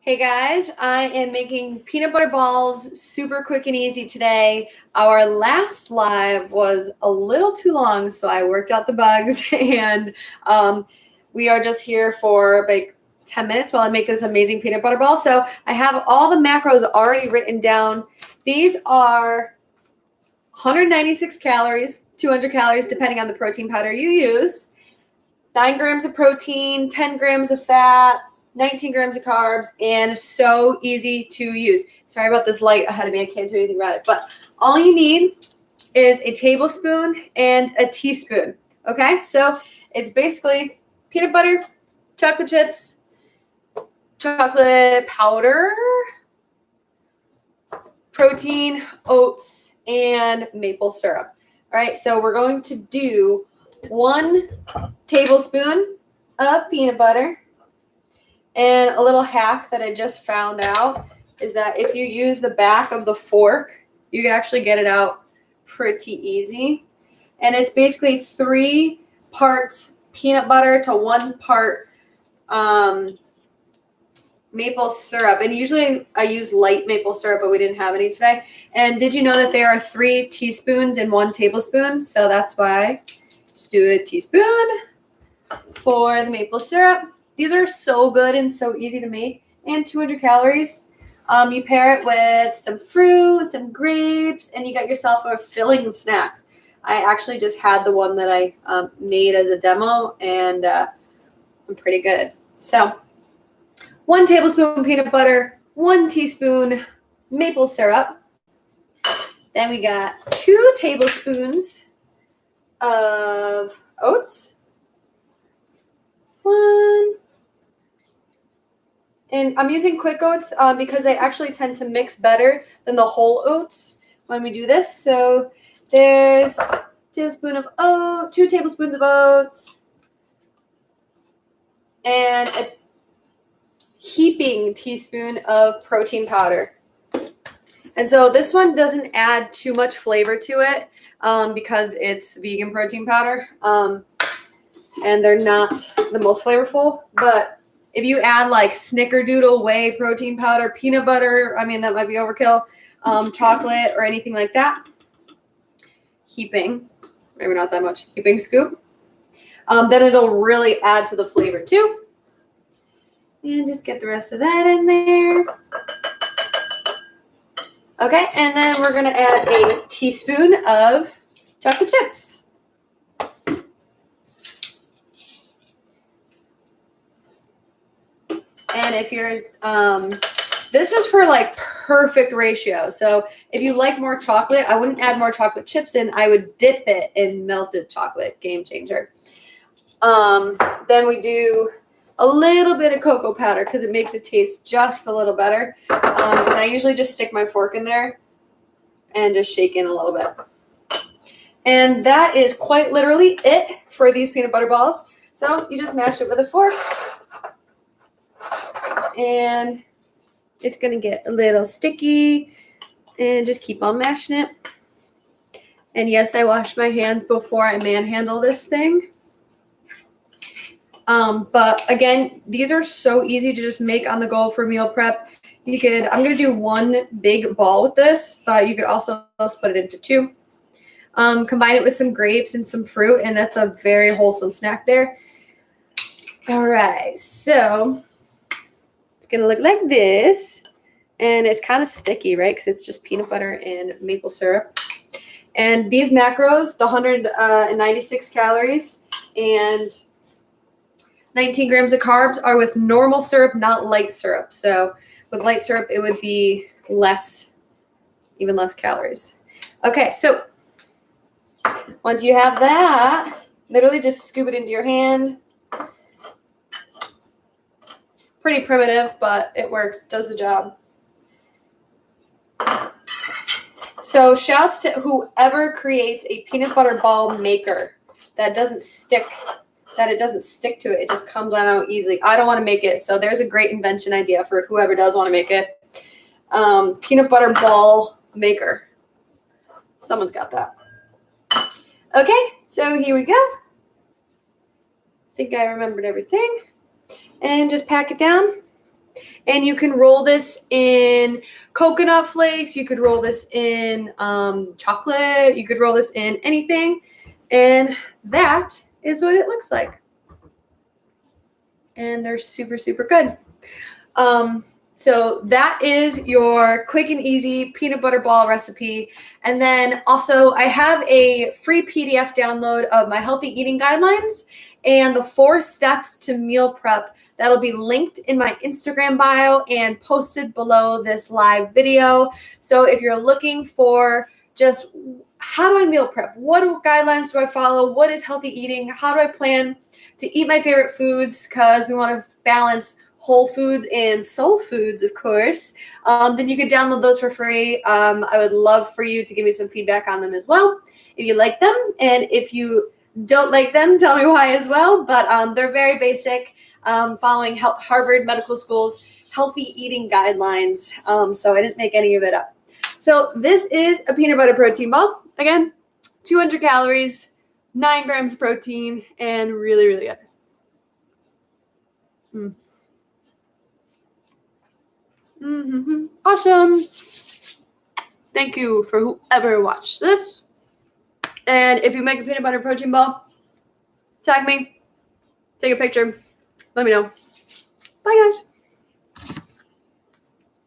Hey guys, I am making peanut butter balls super quick and easy today. Our last live was a little too long, so I worked out the bugs and we are just here for like 10 minutes while I make this amazing peanut butter ball. So I have all the macros already written down. These are 196 calories, 200 calories, depending on the protein powder you use, 9 grams of protein, 10 grams of fat, 19 grams of carbs, and so easy to use. Sorry about this light ahead of me. I can't do anything about it. But all you need is a tablespoon and a teaspoon. Okay? So it's basically peanut butter, chocolate chips, chocolate powder, protein, oats, and maple syrup. All right? So we're going to do 1 tablespoon of peanut butter. And a little hack that I just found out is that if you use the back of the fork, you can actually get it out pretty easy. And it's basically 3 parts peanut butter to 1 part maple syrup. And usually I use light maple syrup, but we didn't have any today. And did you know that there are 3 teaspoons in 1 tablespoon? So that's why just do a teaspoon for the maple syrup. These are so good and so easy to make, and 200 calories. You pair it with some fruit, some grapes, and you got yourself a filling snack. I actually just had the one that I made as a demo, and I'm pretty good. So 1 tablespoon peanut butter, 1 teaspoon maple syrup. Then we got 2 tablespoons of oats. 1. And I'm using quick oats because they actually tend to mix better than the whole oats when we do this. So there's 2 tablespoons of oats, and a heaping teaspoon of protein powder. And so this one doesn't add too much flavor to it because it's vegan protein powder. And they're not the most flavorful, but if you add like snickerdoodle whey protein powder, peanut butter, I mean, that might be overkill, chocolate or anything like that, heaping, maybe not that much, heaping scoop, then it'll really add to the flavor too. And just get the rest of that in there. Okay, and then we're going to add a teaspoon of chocolate chips. And if you're, this is for like perfect ratio. So if you like more chocolate, I wouldn't add more chocolate chips in. I would dip it in melted chocolate, game changer. Then we do a little bit of cocoa powder because it makes it taste just a little better. And I usually just stick my fork in there and just shake in a little bit. And that is quite literally it for these peanut butter balls. So you just mash it with a fork. And it's going to get a little sticky, and just keep on mashing it. And yes, I washed my hands before I manhandle this thing. But again, these are so easy to just make on the go for meal prep. I'm going to do 1 big ball with this, but you could also split it into 2. Combine it with some grapes and some fruit, and that's a very wholesome snack there. All right, so gonna look like this, and it's kind of sticky, right, because it's just peanut butter and maple syrup. And these macros, the 196 calories and 19 grams of carbs, are with normal syrup, not light syrup. So with light syrup, it would be even less calories. Okay, so once you have that, literally just scoop it into your hand. Pretty primitive, but it works, does the job. So shouts to whoever creates a peanut butter ball maker that doesn't stick to it. It just comes out easily. I don't want to make it, so there's a great invention idea for whoever does want to make it. Peanut butter ball maker. Someone's got that. Okay, so here we go. I think I remembered everything. And just pack it down. And you can roll this in coconut flakes. You could roll this in chocolate. You could roll this in anything. And that is what it looks like. And they're super, super good. So that is your quick and easy peanut butter ball recipe. And then also I have a free PDF download of my healthy eating guidelines and the 4 steps to meal prep. That'll be linked in my Instagram bio and posted below this live video. So if you're looking for just how do I meal prep? What guidelines do I follow? What is healthy eating? How do I plan to eat my favorite foods? Because we want to balance whole foods and soul foods, of course. Then you can download those for free. I would love for you to give me some feedback on them as well, if you like them. And if you don't like them, tell me why as well. But they're very basic, following Harvard Medical School's healthy eating guidelines. So I didn't make any of it up. So this is a peanut butter protein ball. Again, 200 calories, 9 grams of protein, and really, really good. Awesome. Thank you for whoever watched this. And if you make a peanut butter protein ball, tag me, take a picture, let me know. Bye, guys.